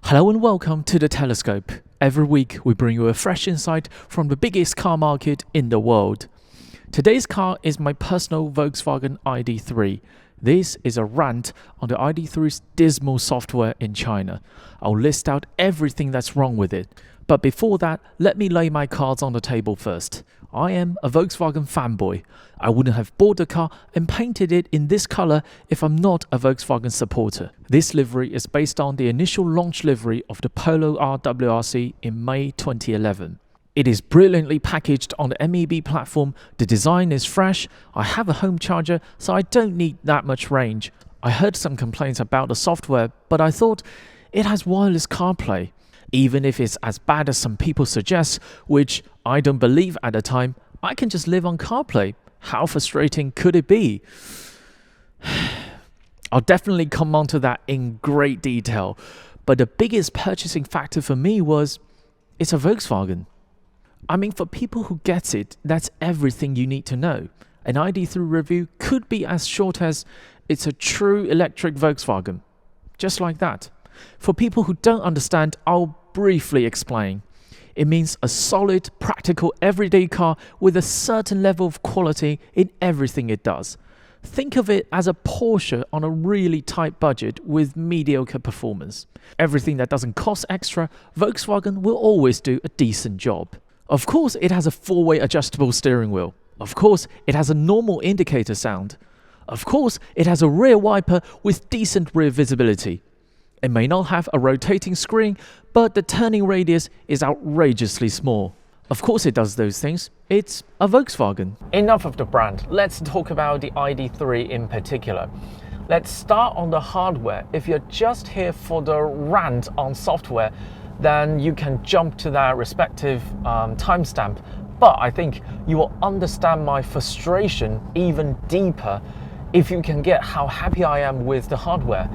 Hello and welcome to The Telescope. Every week we bring you a fresh insight from the biggest car market in the world. Today's car is my personal Volkswagen ID.3. This is a rant on the ID.3's Dismal software in China. I'll list out everything that's wrong with it. But before that, let me lay my cards on the table first. I am a Volkswagen fanboy. I wouldn't have bought the car and painted it in this color if I'm not a Volkswagen supporter. This livery is based on the initial launch livery of the Polo RWRC in May 2011. It is brilliantly packaged on the MEB platform, the design is fresh, I have a home charger so I don't need that much range. I heard some complaints about the software, but I thought it has wireless CarPlay. Even if it's as bad as some people suggest, which I don't believe at the time, I can just live on CarPlay. How frustrating could it be? I'll definitely come on to that in great detail, but the biggest purchasing factor for me was, it's a Volkswagen. I mean, for people who get it, that's everything you need to know. An ID.3 review could be as short as, it's a true electric Volkswagen. Just like that. For people who don't understand, I'll briefly explain. It means a solid, practical, everyday car with a certain level of quality in everything it does. Think of it as a Porsche on a really tight budget with mediocre performance. Everything that doesn't cost extra, Volkswagen will always do a decent job. Of course, it has a four-way adjustable steering wheel. Of course, it has a normal indicator sound. Of course, it has a rear wiper with decent rear visibility. It may not have a rotating screen, but the turning radius is outrageously small. Of course it does those things. It's a Volkswagen. Enough of the brand. Let's talk about the ID.3 in particular. Let's start on the hardware. If you're just here for the rant on software, then you can jump to that respective timestamp. But I think you will understand my frustration even deeper if you can get how happy I am with the hardware.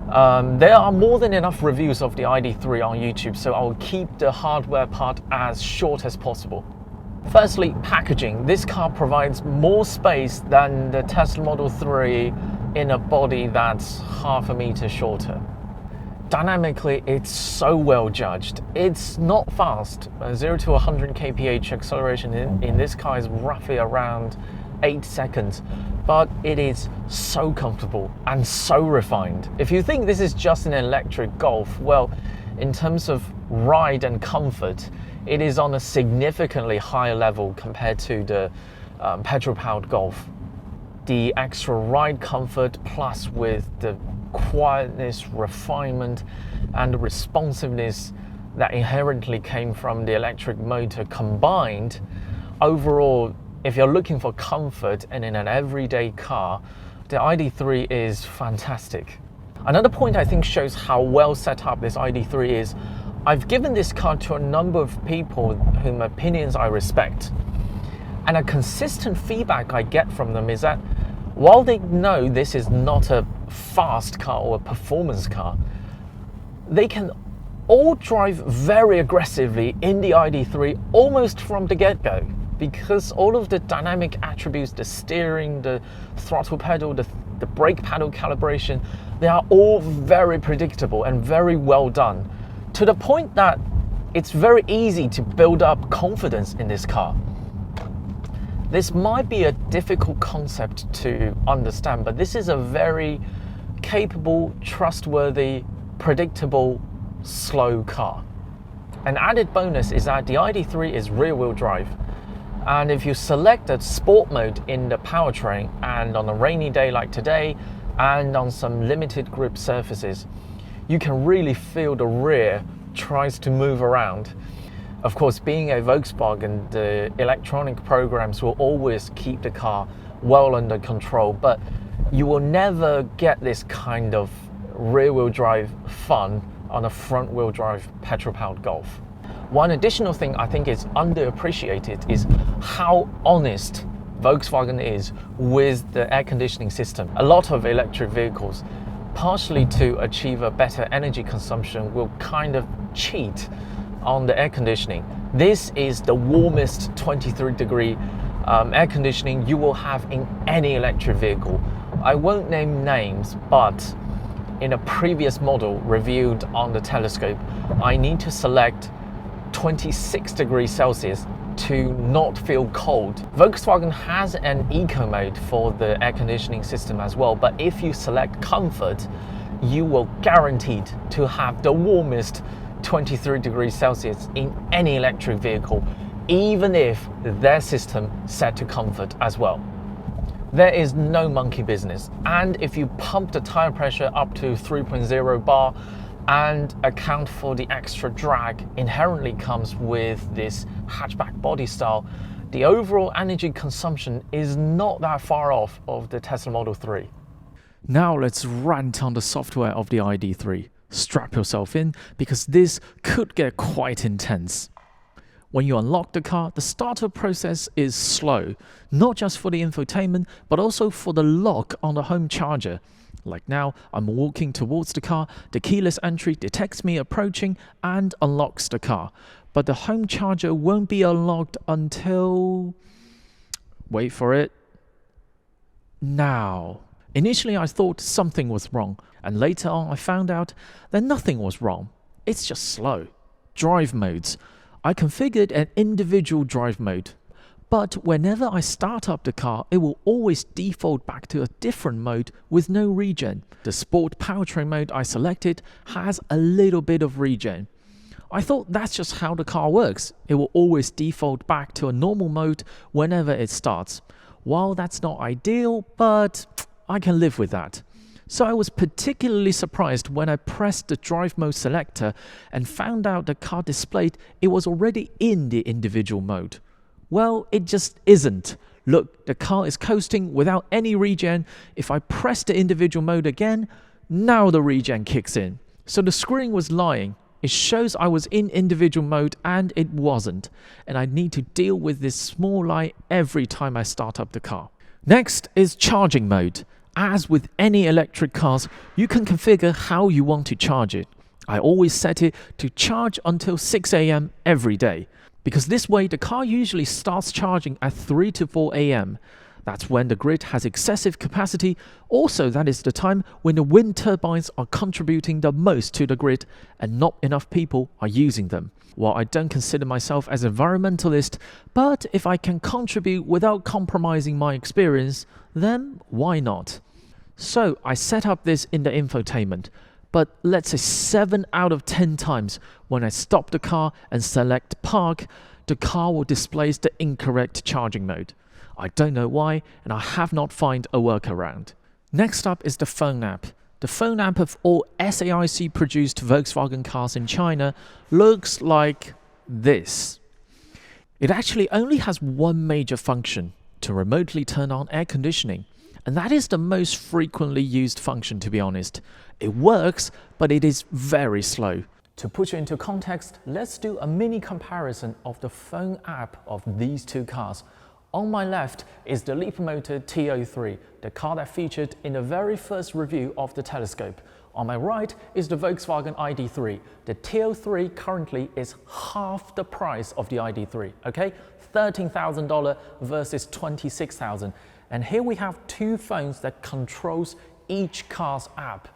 There are more than enough reviews of the ID.3 on YouTube, so I'll keep the hardware part as short as possible. Firstly, packaging. This car provides more space than the Tesla Model 3 in a body that's half a meter shorter. Dynamically, it's so well judged. It's not fast. 0 to 100 kph acceleration in this car is roughly around 8 seconds, but it is so comfortable and so refined. If you think this is just an electric Golf, well, in terms of ride and comfort, it is on a significantly higher level compared to the petrol-powered Golf. The extra ride comfort plus with the quietness, refinement, and responsiveness that inherently came from the electric motor combined, overall, if you're looking for comfort and in an everyday car, the ID.3 is fantastic. Another point I think shows how well set up this ID.3 is, I've given this car to a number of people whom opinions I respect. And a consistent feedback I get from them is that while they know this is not a fast car or a performance car, they can all drive very aggressively in the ID.3 almost from the get-go. Because all of the dynamic attributes, the steering, the throttle pedal, the brake pedal calibration, they are all very predictable and very well done, to the point that it's very easy to build up confidence in this car. This might be a difficult concept to understand, but this is a very capable, trustworthy, predictable, slow car. An added bonus is that the ID.3 is rear-wheel drive. And if you select a sport mode in the powertrain and on a rainy day like today and on some limited grip surfaces, you can really feel the rear tries to move around. Of course, being a Volkswagen, the electronic programs will always keep the car well under control, but you will never get this kind of rear-wheel drive fun on a front-wheel drive petrol-powered Golf. One additional thing I think is underappreciated is how honest Volkswagen is with the air conditioning system. A lot of electric vehicles, partially to achieve a better energy consumption, will kind of cheat on the air conditioning. This is the warmest 23-degree air conditioning you will have in any electric vehicle. I won't name names, but in a previous model reviewed on the telescope, I need to select 26 degrees Celsius to not feel cold. Volkswagen has an eco mode for the air conditioning system as well, but if you select comfort, you will guaranteed to have the warmest 23 degrees Celsius in any electric vehicle, even if their system set to comfort as well. There is no monkey business, and if you pump the tire pressure up to 3.0 bar and account for the extra drag inherently comes with this hatchback body style, the overall energy consumption is not that far off of the Tesla Model 3. Now let's rant on the software of the ID.3. Strap yourself in, because this could get quite intense. When you unlock the car, the startup process is slow, not just for the infotainment, but also for the lock on the home charger. Like now, I'm walking towards the car, the keyless entry detects me approaching and unlocks the car. But the home charger won't be unlocked until... wait for it. Now. Initially, I thought something was wrong, and later on I found out that nothing was wrong. It's just slow. Drive modes. I configured an individual drive mode, but whenever I start up the car, it will always default back to a different mode with no regen. The Sport powertrain mode I selected has a little bit of regen. I thought that's just how the car works. It will always default back to a normal mode whenever it starts. While that's not ideal, but I can live with that. So I was particularly surprised when I pressed the drive mode selector and found out the car displayed it was already in the individual mode. Well, it just isn't. Look, the car is coasting without any regen. If I press the individual mode again, now the regen kicks in. So the screen was lying. It shows I was in individual mode and it wasn't. And I need to deal with this small lie every time I start up the car. Next is charging mode. As with any electric cars, you can configure how you want to charge it. I always set it to charge until 6 AM every day, because this way the car usually starts charging at 3 to 4 AM. That's when the grid has excessive capacity. Also, that is the time when the wind turbines are contributing the most to the grid and not enough people are using them. While I don't consider myself as an environmentalist, but if I can contribute without compromising my experience, then why not? So I set up this in the infotainment, but let's say 7 out of 10 times when I stop the car and select park, the car will display the incorrect charging mode. I don't know why, and I have not found a workaround. Next up is the phone app. The phone app of all SAIC produced Volkswagen cars in China looks like this. It actually only has one major function: to remotely turn on air conditioning. And that is the most frequently used function, to be honest. It works, but it is very slow. To put you into context, let's do a mini comparison of the phone app of these two cars. On my left is the Leapmotor T03, the car that featured in the very first review of the telescope. On my right is the Volkswagen ID.3. The T03 currently is half the price of the ID.3, okay? $13,000 versus $26,000. And here we have two phones that controls each car's app.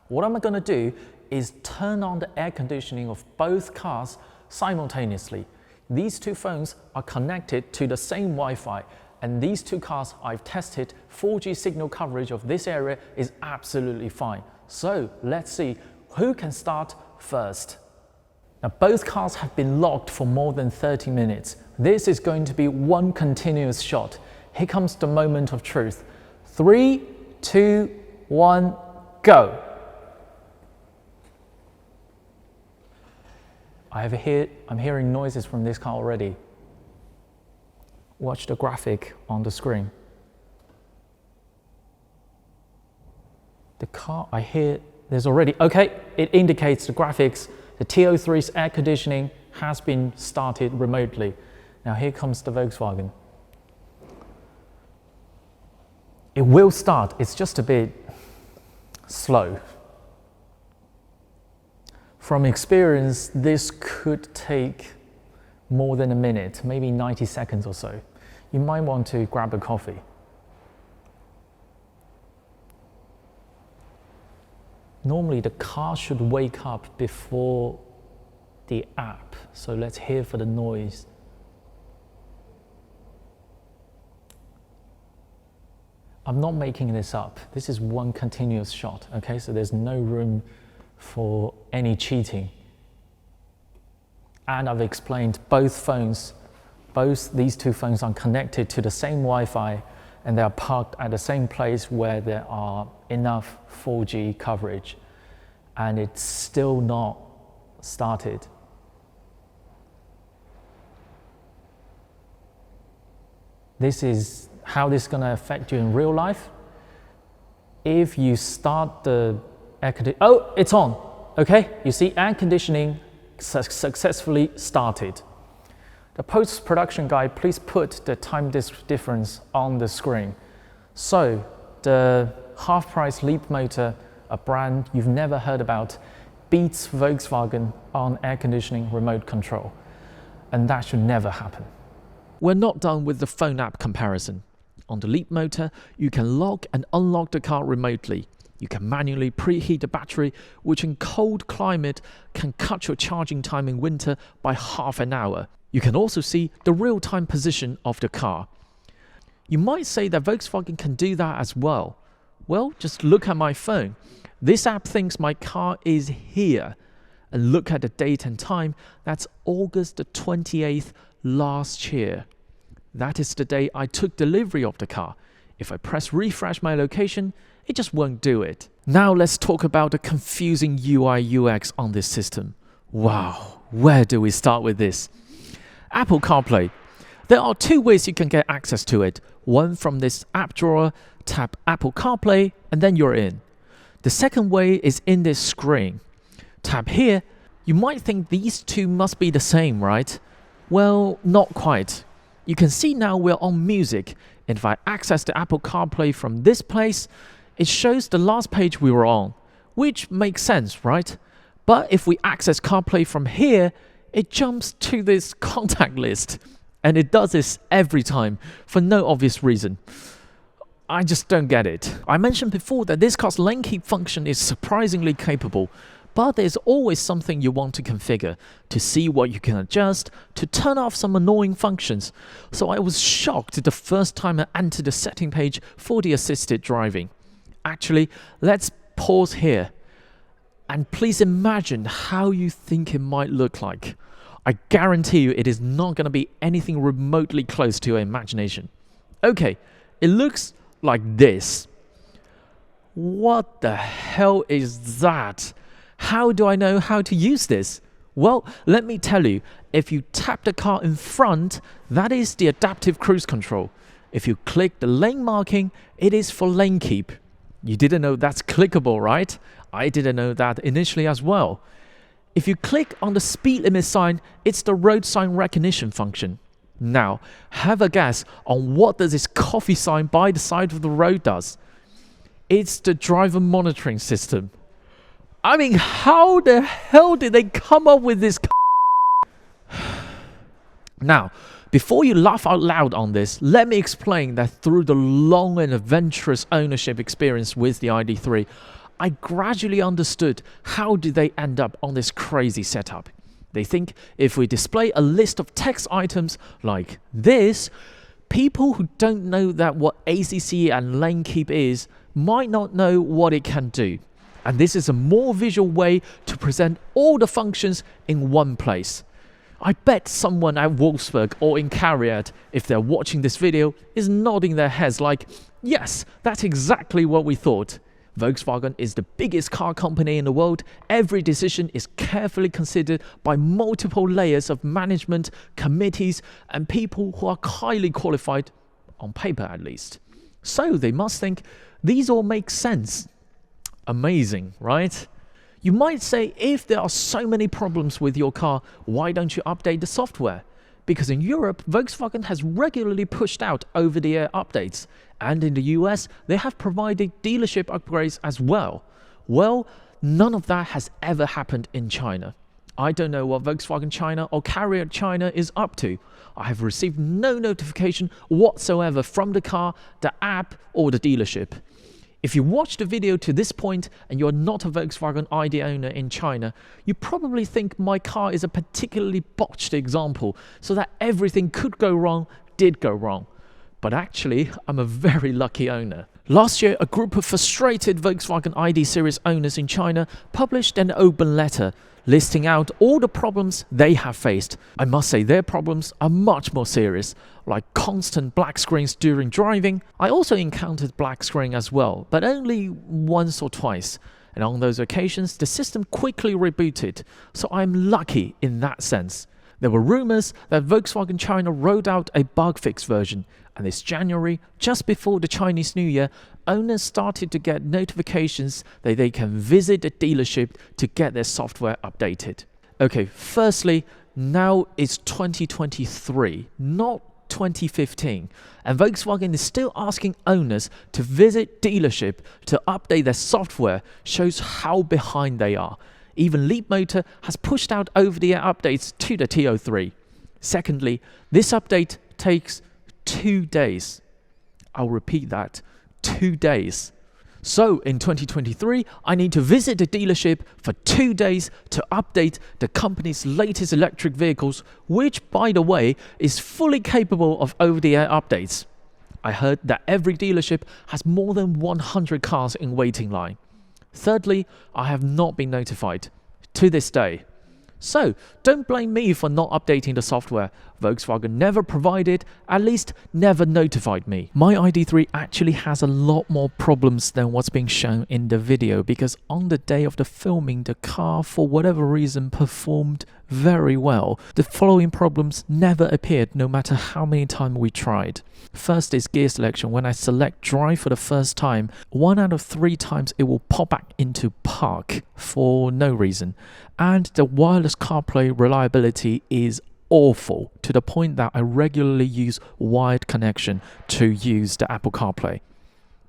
What I'm going to do is turn on the air conditioning of both cars simultaneously. These two phones are connected to the same Wi-Fi, and these two cars I've tested 4G signal coverage of this area is absolutely fine. So let's see who can start first. Now both cars have been locked for more than 30 minutes. This is going to be one continuous shot. Here comes the moment of truth. 3, 2, 1, go. I'm hearing noises from this car already. Watch the graphic on the screen. The car, I hear, there's already, okay, it indicates the graphics. The T03's air conditioning has been started remotely. Now here comes the Volkswagen. It will start, it's just a bit slow. From experience, this could take more than a minute, maybe 90 seconds or so. You might want to grab a coffee. Normally the car should wake up before the app. So let's hear for the noise. I'm not making this up. This is one continuous shot, okay? So there's no room for any cheating. And I've explained both these two phones are connected to the same Wi-Fi, and they are parked at the same place where there are enough 4G coverage, and it's still not started. This is how this is going to affect you in real life. If you start the air conditioning, oh, it's on, okay? You see air conditioning successfully started. The post-production guy, please put the time difference on the screen. So the half-price Leap motor, a brand you've never heard about, beats Volkswagen on air conditioning remote control. And that should never happen. We're not done with the phone app comparison. On the Leap motor, you can lock and unlock the car remotely. You can manually preheat the battery, which in cold climate can cut your charging time in winter by half an hour. You can also see the real-time position of the car. You might say that Volkswagen can do that as well. Well, just look at my phone. This app thinks my car is here. And look at the date and time. That's August the 28th last year. That is the day I took delivery of the car. If I press refresh my location, it just won't do it. Now let's talk about the confusing UI UX on this system. Wow, where do we start with this? Apple CarPlay. There are two ways you can get access to it. One from this app drawer, tap Apple CarPlay, and then you're in. The second way is in this screen. Tap here. You might think these two must be the same, right? Well, not quite. You can see now we're on music, and if I access the Apple CarPlay from this place, it shows the last page we were on, which makes sense, right? But if we access CarPlay from here, it jumps to this contact list, and it does this every time for no obvious reason. I just don't get it. I mentioned before that this car's lane keep function is surprisingly capable, but there's always something you want to configure, to see what you can adjust, to turn off some annoying functions. So I was shocked the first time I entered the setting page for the assisted driving. Actually, let's pause here. And please imagine how you think it might look like. I guarantee you it is not going to be anything remotely close to your imagination. Okay, it looks like this. What the hell is that? How do I know how to use this? Well, let me tell you, if you tap the car in front, that is the adaptive cruise control. If you click the lane marking, it is for lane keep. You didn't know that's clickable, right? I didn't know that initially as well. If you click on the speed limit sign, it's the road sign recognition function. Now, have a guess on what does this coffee sign by the side of the road does. It's the driver monitoring system. I mean, how the hell did they come up with this? Now, before you laugh out loud on this, let me explain that through the long and adventurous ownership experience with the ID.3, I gradually understood how did they end up on this crazy setup. They think if we display a list of text items like this, people who don't know that what ACC and lane keep is might not know what it can do. And this is a more visual way to present all the functions in one place. I bet someone at Wolfsburg or in CARIAD, if they're watching this video, is nodding their heads like, yes, that's exactly what we thought. Volkswagen is the biggest car company in the world. Every decision is carefully considered by multiple layers of management, committees, and people who are highly qualified, on paper at least. So they must think these all make sense. Amazing, right? You might say, if there are so many problems with your car, why don't you update the software? Because in Europe, Volkswagen has regularly pushed out over-the-air updates, and in the US, they have provided dealership upgrades as well. Well, none of that has ever happened in China. I don't know what Volkswagen China or CARIAD China is up to. I have received no notification whatsoever from the car, the app, or the dealership. If you watched the video to this point and you're not a Volkswagen ID owner in China, you probably think my car is a particularly botched example, so that everything could go wrong, did go wrong. But actually, I'm a very lucky owner. Last year, a group of frustrated Volkswagen ID series owners in China published an open letter listing out all the problems they have faced. I must say their problems are much more serious, like constant black screens during driving. I also encountered black screen as well, but only once or twice. And on those occasions, the system quickly rebooted, so I'm lucky in that sense. There were rumors that Volkswagen China rolled out a bug fix version, and this January, just before the Chinese New Year, owners started to get notifications that they can visit a dealership to get their software updated. Okay, firstly, now it's 2023, not 2015, and Volkswagen is still asking owners to visit dealership to update their software. Shows how behind they are. Even Leapmotor has pushed out over-the-air updates to the T03. Secondly, this update takes 2 days. I'll repeat that, 2 days. So in 2023, I need to visit the dealership for 2 days to update the company's latest electric vehicles, which, by the way, is fully capable of over-the-air updates. I heard that every dealership has more than 100 cars in waiting line. Thirdly, I have not been notified to this day. So, don't blame me for not updating the software. Volkswagen never provided, at least never notified me. My ID.3 actually has a lot more problems than what's being shown in the video, because on the day of the filming, the car, for whatever reason, performed very well. The following problems never appeared, no matter how many times we tried. First is gear selection. When I select drive for the first time, 1 out of 3 times it will pop back into park for no reason. And the wireless CarPlay reliability is awful, to the point that I regularly use wired connection to use the Apple CarPlay.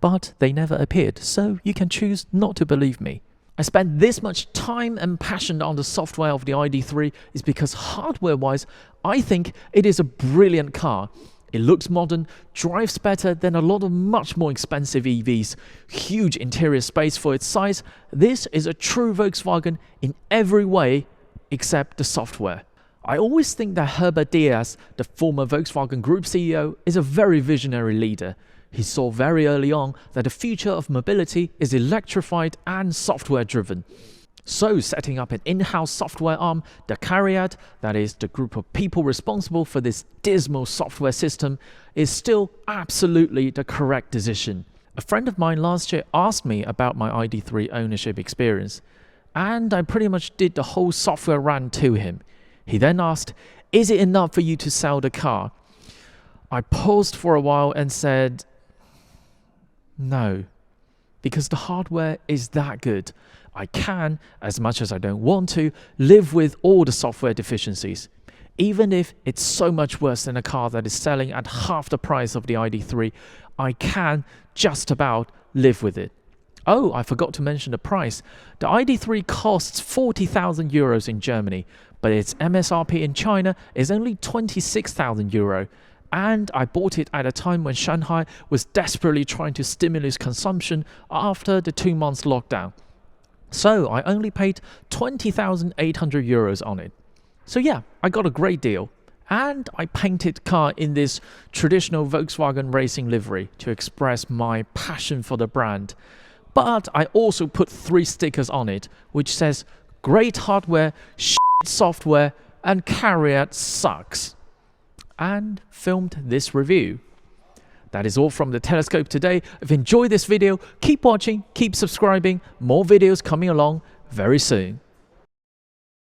But they never appeared, so you can choose not to believe me. I spent this much time and passion on the software of the ID.3 is because hardware-wise, I think it is a brilliant car. It looks modern, drives better than a lot of much more expensive EVs, huge interior space for its size. This is a true Volkswagen in every way except the software. I always think that Herbert Diess, the former Volkswagen Group CEO, is a very visionary leader. He saw very early on that the future of mobility is electrified and software-driven. So, setting up an in-house software arm, the CARIAD, that is the group of people responsible for this Dismal software system, is still absolutely the correct decision. A friend of mine last year asked me about my ID.3 ownership experience, and I pretty much did the whole software run to him. He then asked, "Is it enough for you to sell the car?" I paused for a while and said, "No, because the hardware is that good. I can, as much as I don't want to, live with all the software deficiencies. Even if it's so much worse than a car that is selling at half the price of the ID.3, I can just about live with it." Oh, I forgot to mention the price. The ID.3 costs 40,000 euros in Germany, but its MSRP in China is only 26,000 euro. And I bought it at a time when Shanghai was desperately trying to stimulate consumption after the 2 months lockdown. So I only paid 20,800 euros on it. So yeah, I got a great deal. And I painted the car in this traditional Volkswagen racing livery to express my passion for the brand. But I also put 3 stickers on it, which says, "Great hardware, shit software, and CARIAD sucks." And filmed this review. That is all from the Telescope today. If you enjoyed this video, keep watching, keep subscribing. More videos coming along very soon.